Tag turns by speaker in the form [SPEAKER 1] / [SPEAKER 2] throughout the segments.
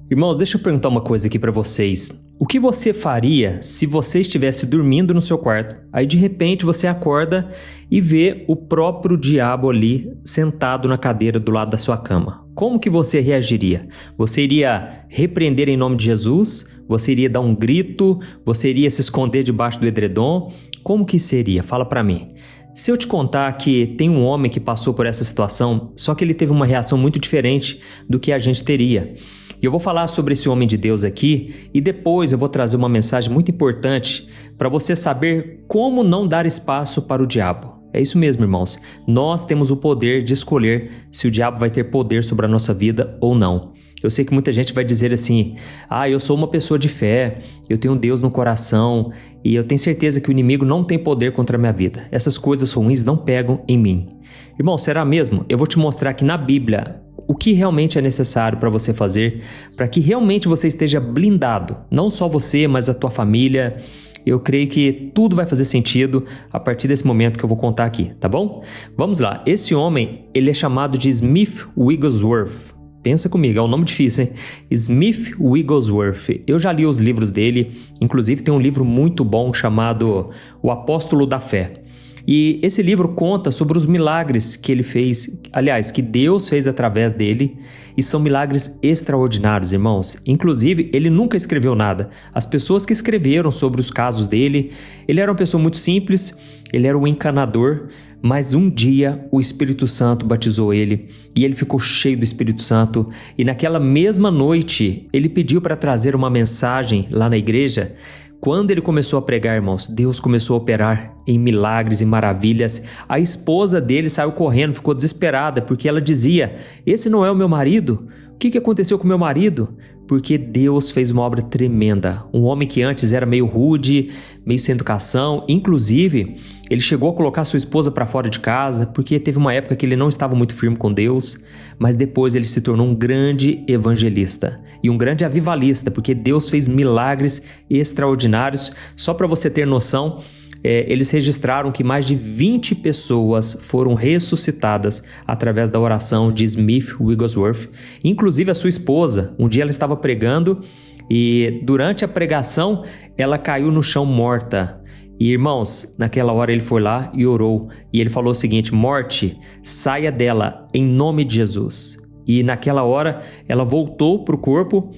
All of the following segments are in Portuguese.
[SPEAKER 1] Irmãos, deixa eu perguntar uma coisa aqui pra vocês. O que você faria se você estivesse dormindo no seu quarto? Aí de repente você acorda e vê o próprio diabo ali sentado na cadeira do lado da sua cama. Como que você reagiria? Você iria repreender em nome de Jesus? Você iria dar um grito? Você iria se esconder debaixo do edredom? Como que seria? Fala pra mim. Se eu te contar que tem um homem que passou por essa situação, só que ele teve uma reação muito diferente do que a gente teria. E eu vou falar sobre esse homem de Deus aqui e depois eu vou trazer uma mensagem muito importante para você saber como não dar espaço para o diabo. É isso mesmo, irmãos. Nós temos o poder de escolher se o diabo vai ter poder sobre a nossa vida ou não. Eu sei que muita gente vai dizer assim: eu sou uma pessoa de fé, eu tenho Deus no coração e eu tenho certeza que o inimigo não tem poder contra a minha vida. Essas coisas ruins não pegam em mim. Irmão, será mesmo? Eu vou te mostrar aqui na Bíblia o que realmente é necessário para você fazer, para que realmente você esteja blindado. Não só você, mas a tua família. Eu creio que tudo vai fazer sentido a partir desse momento que eu vou contar aqui, tá bom? Vamos lá. Esse homem, ele é chamado de Smith Wigglesworth. Pensa comigo, é um nome difícil, hein? Smith Wigglesworth. Eu já li os livros dele, inclusive tem um livro muito bom chamado O Apóstolo da Fé. E esse livro conta sobre os milagres que ele fez, aliás, que Deus fez através dele, e são milagres extraordinários, irmãos. Inclusive, ele nunca escreveu nada. As pessoas que escreveram sobre os casos dele, ele era uma pessoa muito simples, ele era um encanador, mas um dia o Espírito Santo batizou ele e ele ficou cheio do Espírito Santo. E naquela mesma noite, ele pediu para trazer uma mensagem lá na igreja. Quando ele começou a pregar, irmãos, Deus começou a operar em milagres e maravilhas. A esposa dele saiu correndo, ficou desesperada, porque ela dizia: esse não é o meu marido? O que aconteceu com o meu marido? Porque Deus fez uma obra tremenda. Um homem que antes era meio rude, meio sem educação. Inclusive, ele chegou a colocar sua esposa para fora de casa, porque teve uma época que ele não estava muito firme com Deus. Mas depois ele se tornou um grande evangelista e um grande avivalista, porque Deus fez milagres extraordinários. Só para você ter noção, eles registraram que mais de 20 pessoas foram ressuscitadas através da oração de Smith Wigglesworth, inclusive a sua esposa. Um dia ela estava pregando e durante a pregação ela caiu no chão morta. E irmãos, naquela hora ele foi lá e orou e ele falou o seguinte: morte, saia dela em nome de Jesus. E naquela hora ela voltou para o corpo,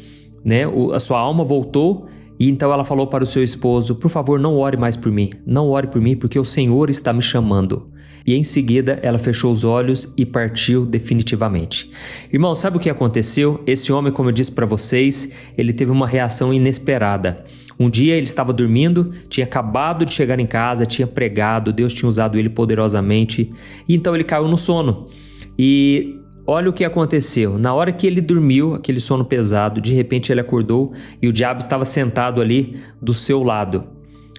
[SPEAKER 1] né? A sua alma voltou. E então ela falou para o seu esposo: por favor, não ore mais por mim, não ore por mim, porque o Senhor está me chamando. E em seguida ela fechou os olhos e partiu definitivamente. Irmão, sabe o que aconteceu? Esse homem, como eu disse para vocês, ele teve uma reação inesperada. Um dia ele estava dormindo, tinha acabado de chegar em casa, tinha pregado, Deus tinha usado ele poderosamente, e então ele caiu no sono. E olha o que aconteceu. Na hora que ele dormiu, aquele sono pesado, de repente ele acordou e o diabo estava sentado ali do seu lado.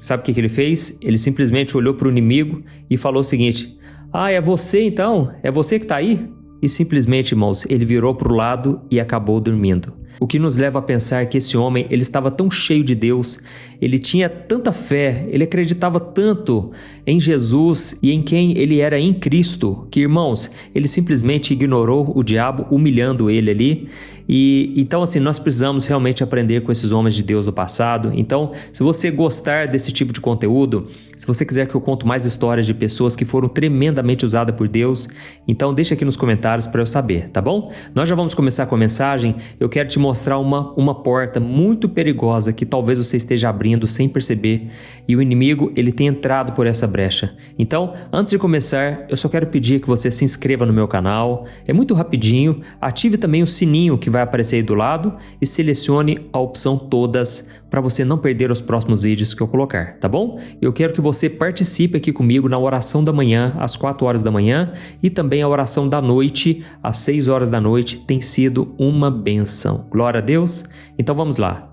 [SPEAKER 1] Sabe o que ele fez? Ele simplesmente olhou para o inimigo e falou o seguinte: é você então? É você que está aí? E simplesmente, irmãos, ele virou para o lado e acabou dormindo. O que nos leva a pensar que esse homem, ele estava tão cheio de Deus, ele tinha tanta fé, ele acreditava tanto em Jesus e em quem ele era em Cristo, que, irmãos, ele simplesmente ignorou o diabo, humilhando ele ali. E então, assim, nós precisamos realmente aprender com esses homens de Deus do passado. Então, se você gostar desse tipo de conteúdo, se você quiser que eu conte mais histórias de pessoas que foram tremendamente usadas por Deus, então deixa aqui nos comentários para eu saber, tá bom? Nós já vamos começar com a mensagem. Eu quero te mostrar uma porta muito perigosa que talvez você esteja abrindo sem perceber, e o inimigo, ele tem entrado por essa brecha. Então, antes de começar, eu só quero pedir que você se inscreva no meu canal. É muito rapidinho. Ative também o sininho que vai aparecer aí do lado e selecione a opção todas para você não perder os próximos vídeos que eu colocar, tá bom? Eu quero que você participe aqui comigo na oração da manhã, às 4 horas da manhã, e também a oração da noite, às 6 horas da noite. Tem sido uma bênção. Glória a Deus. Então vamos lá.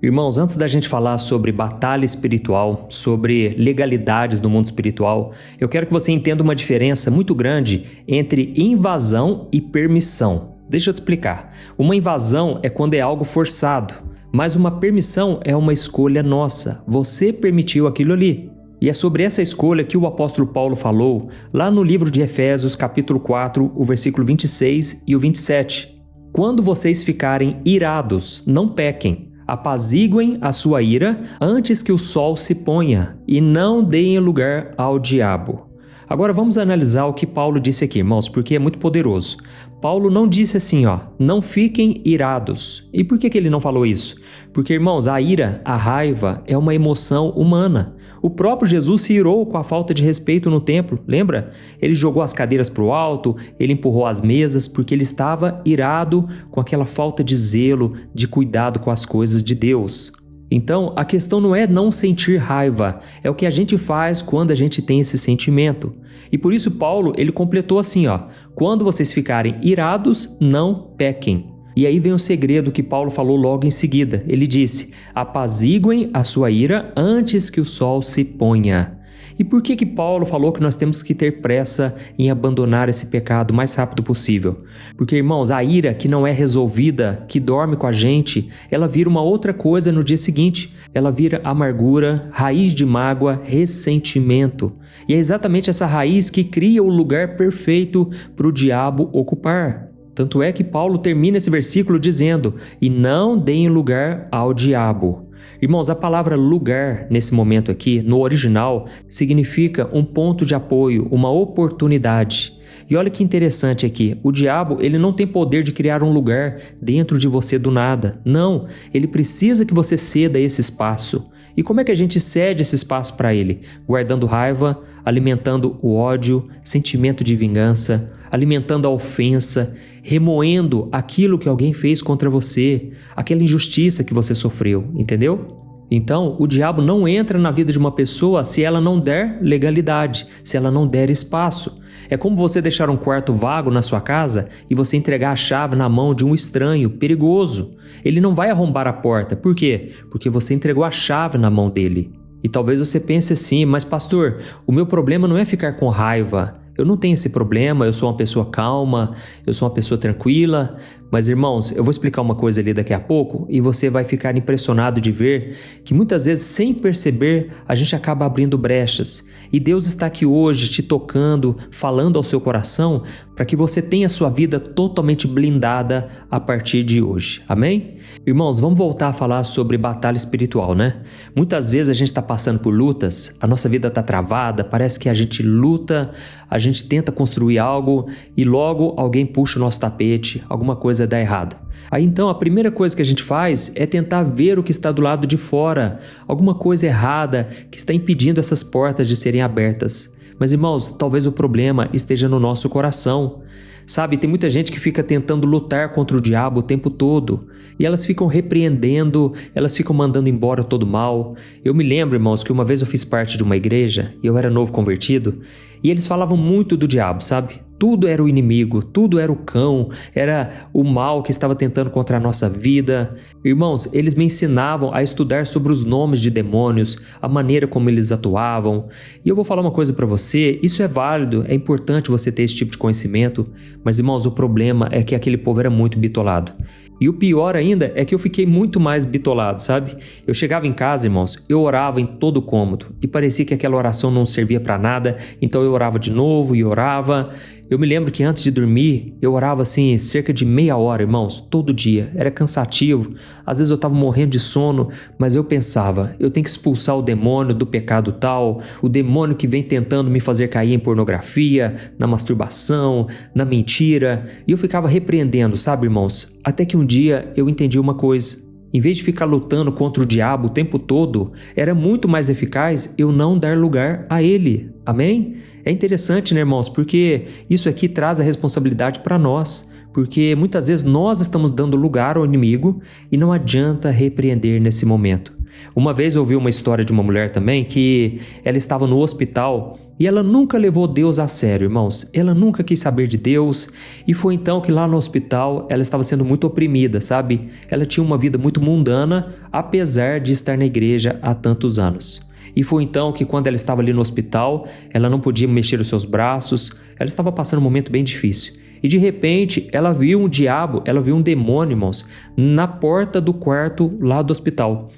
[SPEAKER 1] Irmãos, antes da gente falar sobre batalha espiritual, sobre legalidades no mundo espiritual, eu quero que você entenda uma diferença muito grande entre invasão e permissão. Deixa eu te explicar. Uma invasão é quando é algo forçado, mas uma permissão é uma escolha nossa. Você permitiu aquilo ali. E é sobre essa escolha que o apóstolo Paulo falou lá no livro de Efésios, capítulo 4, o versículo 26 e o 27. quando vocês ficarem irados, não pequem. Apaziguem a sua ira antes que o sol se ponha e não deem lugar ao diabo. Agora vamos analisar o que Paulo disse aqui, irmãos, porque é muito poderoso. Paulo não disse assim, não fiquem irados. E por que ele não falou isso? Porque, irmãos, a ira, a raiva é uma emoção humana. O próprio Jesus se irou com a falta de respeito no templo, lembra? Ele jogou as cadeiras para o alto, ele empurrou as mesas, porque ele estava irado com aquela falta de zelo, de cuidado com as coisas de Deus. Então, a questão não é não sentir raiva, é o que a gente faz quando a gente tem esse sentimento. E por isso Paulo, ele completou assim, quando vocês ficarem irados, não pequem. E aí vem o segredo que Paulo falou logo em seguida. Ele disse, apaziguem a sua ira antes que o sol se ponha. E por que Paulo falou que nós temos que ter pressa em abandonar esse pecado o mais rápido possível? Porque, irmãos, a ira que não é resolvida, que dorme com a gente, ela vira uma outra coisa no dia seguinte. Ela vira amargura, raiz de mágoa, ressentimento. E é exatamente essa raiz que cria o lugar perfeito para o diabo ocupar. Tanto é que Paulo termina esse versículo dizendo, e não deem lugar ao diabo. Irmãos, a palavra lugar, nesse momento aqui, no original, significa um ponto de apoio, uma oportunidade. E olha que interessante aqui, o diabo ele não tem poder de criar um lugar dentro de você do nada. Não, ele precisa que você ceda esse espaço. E como é que a gente cede esse espaço para ele? Guardando raiva, alimentando o ódio, sentimento de vingança, alimentando a ofensa, remoendo aquilo que alguém fez contra você, aquela injustiça que você sofreu, entendeu? Então, o diabo não entra na vida de uma pessoa se ela não der legalidade, se ela não der espaço. É como você deixar um quarto vago na sua casa e você entregar a chave na mão de um estranho perigoso. Ele não vai arrombar a porta. Por quê? Porque você entregou a chave na mão dele. E talvez você pense assim, mas pastor, o meu problema não é ficar com raiva. Eu não tenho esse problema, eu sou uma pessoa calma, eu sou uma pessoa tranquila. Mas, irmãos, eu vou explicar uma coisa ali daqui a pouco e você vai ficar impressionado de ver que muitas vezes, sem perceber, a gente acaba abrindo brechas. E Deus está aqui hoje te tocando, falando ao seu coração, para que você tenha a sua vida totalmente blindada a partir de hoje. Amém? Irmãos, vamos voltar a falar sobre batalha espiritual, né? Muitas vezes a gente está passando por lutas, a nossa vida está travada, parece que a gente luta, a gente tenta construir algo e logo alguém puxa o nosso tapete, alguma coisa dá errado. Aí então a primeira coisa que a gente faz é tentar ver o que está do lado de fora, alguma coisa errada que está impedindo essas portas de serem abertas. Mas, irmãos, talvez o problema esteja no nosso coração. Sabe, tem muita gente que fica tentando lutar contra o diabo o tempo todo. E elas ficam repreendendo, elas ficam mandando embora todo mal. Eu me lembro, irmãos, que uma vez eu fiz parte de uma igreja, e eu era novo convertido, e eles falavam muito do diabo, sabe? Tudo era o inimigo, tudo era o cão, era o mal que estava tentando contra a nossa vida. Irmãos, eles me ensinavam a estudar sobre os nomes de demônios, a maneira como eles atuavam. E eu vou falar uma coisa para você, isso é válido, é importante você ter esse tipo de conhecimento, mas, irmãos, o problema é que aquele povo era muito bitolado. E o pior ainda é que eu fiquei muito mais bitolado, sabe? Eu chegava em casa, irmãos, eu orava em todo o cômodo e parecia que aquela oração não servia para nada, então eu orava de novo e orava. Eu me lembro que antes de dormir, eu orava assim cerca de meia hora, irmãos, todo dia. Era cansativo, às vezes eu estava morrendo de sono, mas eu pensava, eu tenho que expulsar o demônio do pecado tal, o demônio que vem tentando me fazer cair em pornografia, na masturbação, na mentira. E eu ficava repreendendo, sabe, irmãos? Até que um dia eu entendi uma coisa. Em vez de ficar lutando contra o diabo o tempo todo, era muito mais eficaz eu não dar lugar a ele. Amém? É interessante, né, irmãos? Porque isso aqui traz a responsabilidade para nós. Porque muitas vezes nós estamos dando lugar ao inimigo e não adianta repreender nesse momento. Uma vez eu ouvi uma história de uma mulher também que ela estava no hospital e ela nunca levou Deus a sério, irmãos. Ela nunca quis saber de Deus e foi então que lá no hospital ela estava sendo muito oprimida, sabe? Ela tinha uma vida muito mundana, apesar de estar na igreja há tantos anos. E foi então que quando ela estava ali no hospital, ela não podia mexer os seus braços, ela estava passando um momento bem difícil. E de repente ela viu um diabo, ela viu um demônio, irmãos, na porta do quarto lá do hospital.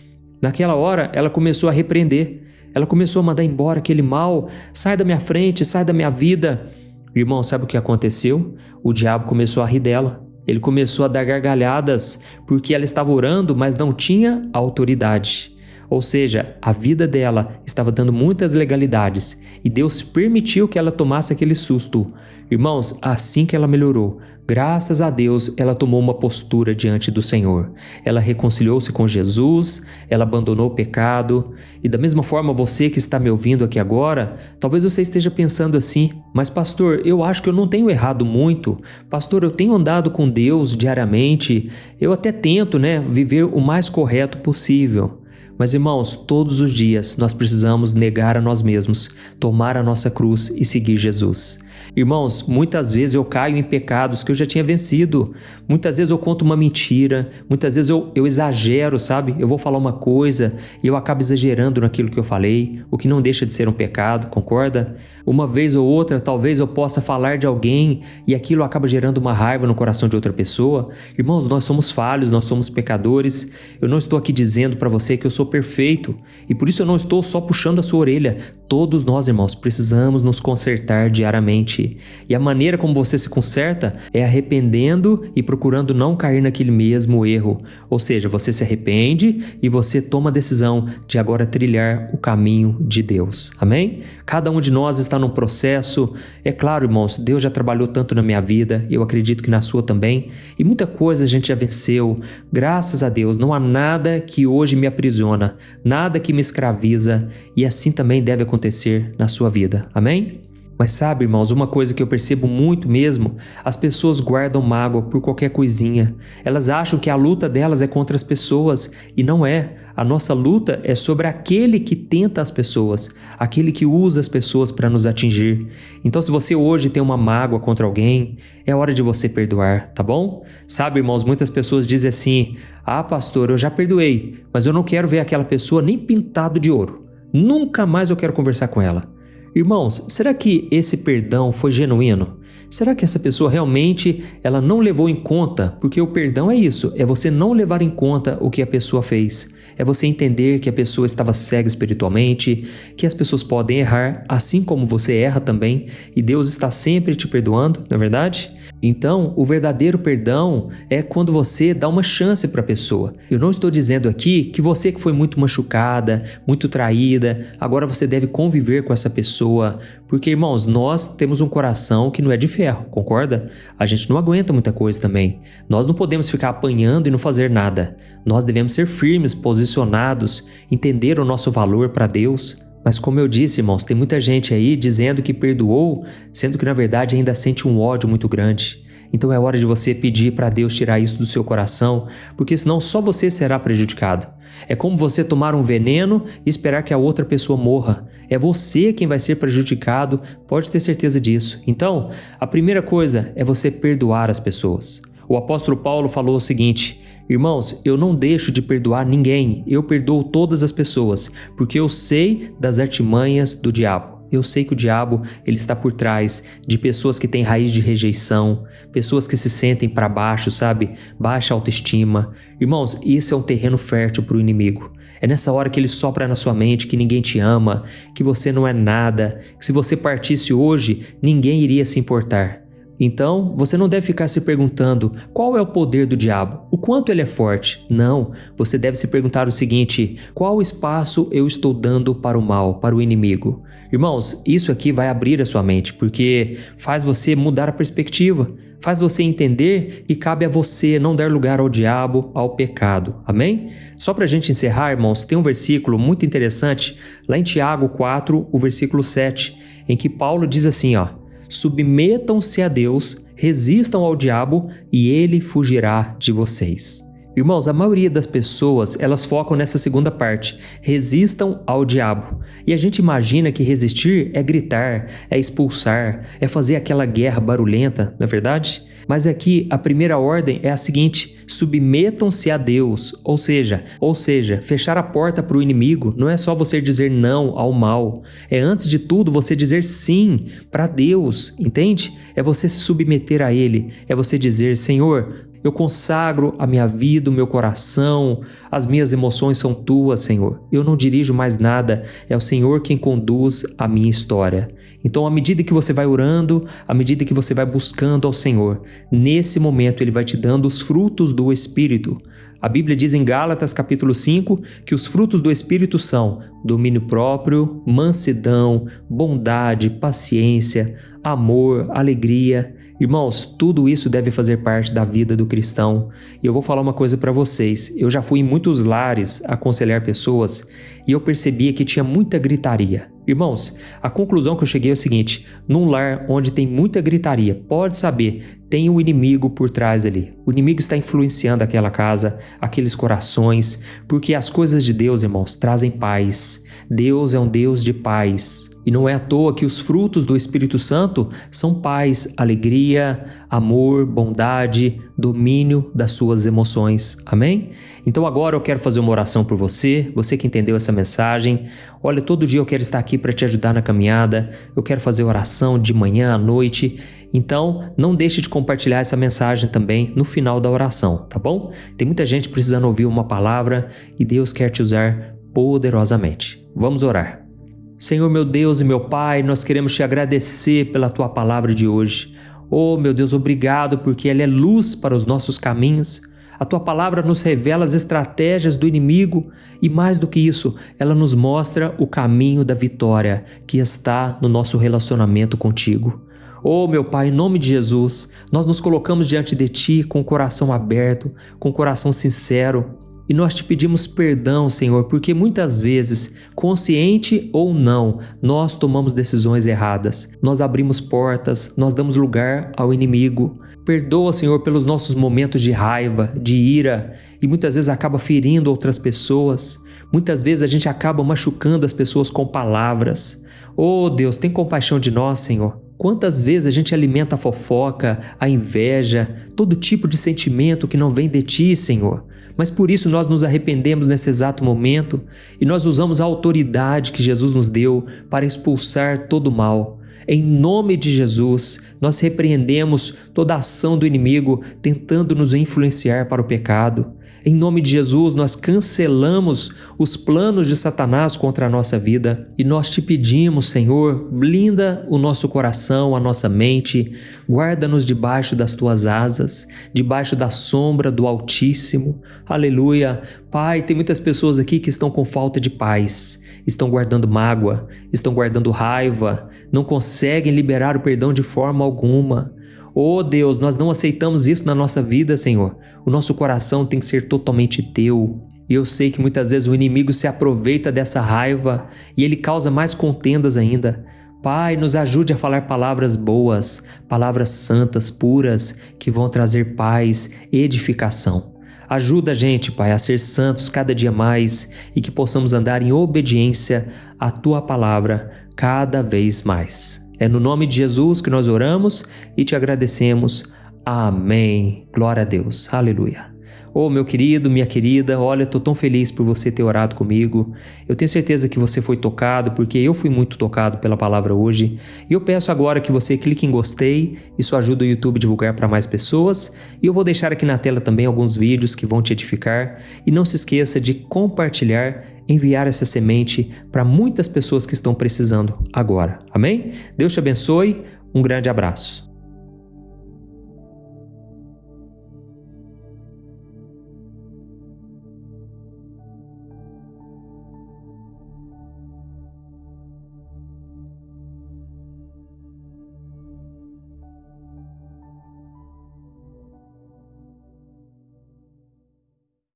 [SPEAKER 1] Naquela hora ela começou a repreender, ela começou a mandar embora aquele mal, sai da minha frente, sai da minha vida. Irmão, sabe o que aconteceu? O diabo começou a rir dela. Ele começou a dar gargalhadas porque ela estava orando, mas não tinha autoridade. Ou seja, a vida dela estava dando muitas legalidades e Deus permitiu que ela tomasse aquele susto. Irmãos, assim que ela melhorou, graças a Deus, ela tomou uma postura diante do Senhor. Ela reconciliou-se com Jesus, ela abandonou o pecado. E da mesma forma, você que está me ouvindo aqui agora, talvez você esteja pensando assim: mas pastor, eu acho que eu não tenho errado muito. Pastor, eu tenho andado com Deus diariamente. Eu até tento, viver o mais correto possível. Mas irmãos, todos os dias nós precisamos negar a nós mesmos, tomar a nossa cruz e seguir Jesus. Irmãos, muitas vezes eu caio em pecados que eu já tinha vencido. Muitas vezes eu conto uma mentira, muitas vezes eu exagero, sabe? Eu vou falar uma coisa e eu acabo exagerando naquilo que eu falei, o que não deixa de ser um pecado, concorda? Uma vez ou outra, talvez eu possa falar de alguém e aquilo acaba gerando uma raiva no coração de outra pessoa. Irmãos, nós somos falhos, nós somos pecadores. Eu não estou aqui dizendo para você que eu sou perfeito e por isso eu não estou só puxando a sua orelha. Todos nós, irmãos, precisamos nos consertar diariamente. E a maneira como você se conserta é arrependendo e procurando não cair naquele mesmo erro. Ou seja, você se arrepende e você toma a decisão de agora trilhar o caminho de Deus. Amém? Cada um de nós está num processo. É claro, irmãos, Deus já trabalhou tanto na minha vida, eu acredito que na sua também. E muita coisa a gente já venceu. Graças a Deus, não há nada que hoje me aprisiona, nada que me escraviza. E assim também deve acontecer na sua vida. Amém? Mas sabe, irmãos, uma coisa que eu percebo muito mesmo, as pessoas guardam mágoa por qualquer coisinha. Elas acham que a luta delas é contra as pessoas e não é. A nossa luta é sobre aquele que tenta as pessoas, aquele que usa as pessoas para nos atingir. Então, se você hoje tem uma mágoa contra alguém, é hora de você perdoar, tá bom? Sabe, irmãos, muitas pessoas dizem assim: ah, pastor, eu já perdoei, mas eu não quero ver aquela pessoa nem pintado de ouro. Nunca mais eu quero conversar com ela. Irmãos, será que esse perdão foi genuíno? Será que essa pessoa realmente ela não levou em conta? Porque o perdão é isso, é você não levar em conta o que a pessoa fez. É você entender que a pessoa estava cega espiritualmente, que as pessoas podem errar, assim como você erra também, e Deus está sempre te perdoando, não é verdade? Então, o verdadeiro perdão é quando você dá uma chance para a pessoa. Eu não estou dizendo aqui que você que foi muito machucada, muito traída, agora você deve conviver com essa pessoa. Porque, irmãos, nós temos um coração que não é de ferro, concorda? A gente não aguenta muita coisa também. Nós não podemos ficar apanhando e não fazer nada. Nós devemos ser firmes, posicionados, entender o nosso valor para Deus. Mas como eu disse, irmãos, tem muita gente aí dizendo que perdoou, sendo que na verdade ainda sente um ódio muito grande. Então é hora de você pedir para Deus tirar isso do seu coração, porque senão só você será prejudicado. É como você tomar um veneno e esperar que a outra pessoa morra. É você quem vai ser prejudicado, pode ter certeza disso. Então, a primeira coisa é você perdoar as pessoas. O apóstolo Paulo falou o seguinte: irmãos, eu não deixo de perdoar ninguém, eu perdoo todas as pessoas, porque eu sei das artimanhas do diabo. Eu sei que o diabo ele está por trás de pessoas que têm raiz de rejeição, pessoas que se sentem para baixo, sabe? Baixa autoestima. Irmãos, isso é um terreno fértil para o inimigo. É nessa hora que ele sopra na sua mente que ninguém te ama, que você não é nada, que se você partisse hoje, ninguém iria se importar. Então, você não deve ficar se perguntando qual é o poder do diabo, o quanto ele é forte. Não, você deve se perguntar o seguinte: qual espaço eu estou dando para o mal, para o inimigo? Irmãos, isso aqui vai abrir a sua mente, porque faz você mudar a perspectiva, faz você entender que cabe a você não dar lugar ao diabo, ao pecado. Amém? Só para a gente encerrar, irmãos, tem um versículo muito interessante, lá em Tiago 4, o versículo 7, em que Paulo diz assim, submetam-se a Deus, resistam ao diabo e ele fugirá de vocês. Irmãos, a maioria das pessoas, elas focam nessa segunda parte, resistam ao diabo. E a gente imagina que resistir é gritar, é expulsar, é fazer aquela guerra barulhenta, não é verdade? Mas aqui a primeira ordem é a seguinte: submetam-se a Deus, ou seja, fechar a porta para o inimigo não é só você dizer não ao mal, é antes de tudo você dizer sim para Deus, entende? É você se submeter a Ele, é você dizer: Senhor, eu consagro a minha vida, o meu coração, as minhas emoções são tuas, Senhor. Eu não dirijo mais nada, é o Senhor quem conduz a minha história. Então, à medida que você vai orando, à medida que você vai buscando ao Senhor, nesse momento Ele vai te dando os frutos do Espírito. A Bíblia diz em Gálatas capítulo 5 que os frutos do Espírito são domínio próprio, mansidão, bondade, paciência, amor, alegria. Irmãos, tudo isso deve fazer parte da vida do cristão. E eu vou falar uma coisa para vocês. Eu já fui em muitos lares aconselhar pessoas e eu percebia que tinha muita gritaria. Irmãos, a conclusão que eu cheguei é o seguinte: num lar onde tem muita gritaria, pode saber, tem um inimigo por trás ali. O inimigo está influenciando aquela casa, aqueles corações, porque as coisas de Deus, irmãos, trazem paz. Deus é um Deus de paz. E não é à toa que os frutos do Espírito Santo são paz, alegria, amor, bondade, domínio das suas emoções. Amém? Então agora eu quero fazer uma oração por você, você que entendeu essa mensagem. Olha, todo dia eu quero estar aqui para te ajudar na caminhada. Eu quero fazer oração de manhã à noite. Então, não deixe de compartilhar essa mensagem também no final da oração, tá bom? Tem muita gente precisando ouvir uma palavra e Deus quer te usar poderosamente. Vamos orar. Senhor, meu Deus e meu Pai, nós queremos te agradecer pela tua palavra de hoje. Oh, meu Deus, obrigado porque ela é luz para os nossos caminhos. A tua palavra nos revela as estratégias do inimigo e, mais do que isso, ela nos mostra o caminho da vitória que está no nosso relacionamento contigo. Oh, meu Pai, em nome de Jesus, nós nos colocamos diante de Ti com o coração aberto, com o coração sincero. E nós te pedimos perdão, Senhor, porque muitas vezes, consciente ou não, nós tomamos decisões erradas. Nós abrimos portas, nós damos lugar ao inimigo. Perdoa, Senhor, pelos nossos momentos de raiva, de ira, e muitas vezes acaba ferindo outras pessoas. Muitas vezes a gente acaba machucando as pessoas com palavras. Oh, Deus, tem compaixão de nós, Senhor. Quantas vezes a gente alimenta a fofoca, a inveja, todo tipo de sentimento que não vem de Ti, Senhor. Mas por isso nós nos arrependemos nesse exato momento e nós usamos a autoridade que Jesus nos deu para expulsar todo o mal. Em nome de Jesus, nós repreendemos toda a ação do inimigo tentando nos influenciar para o pecado. Em nome de Jesus, nós cancelamos os planos de Satanás contra a nossa vida e nós te pedimos, Senhor, blinda o nosso coração, a nossa mente, guarda-nos debaixo das tuas asas, debaixo da sombra do Altíssimo. Aleluia. Pai, tem muitas pessoas aqui que estão com falta de paz, estão guardando mágoa, estão guardando raiva, não conseguem liberar o perdão de forma alguma. Oh Deus, nós não aceitamos isso na nossa vida, Senhor. O nosso coração tem que ser totalmente teu. E eu sei que muitas vezes o inimigo se aproveita dessa raiva e ele causa mais contendas ainda. Pai, nos ajude a falar palavras boas, palavras santas, puras, que vão trazer paz e edificação. Ajuda a gente, Pai, a ser santos cada dia mais e que possamos andar em obediência à Tua palavra cada vez mais. É no nome de Jesus que nós oramos e te agradecemos. Amém. Glória a Deus. Aleluia. Oh, meu querido, minha querida, olha, estou tão feliz por você ter orado comigo. Eu tenho certeza que você foi tocado, porque eu fui muito tocado pela palavra hoje. E eu peço agora que você clique em gostei, isso ajuda o YouTube a divulgar para mais pessoas. E eu vou deixar aqui na tela também alguns vídeos que vão te edificar. E não se esqueça de compartilhar, enviar essa semente para muitas pessoas que estão precisando agora. Amém? Deus te abençoe, um grande abraço.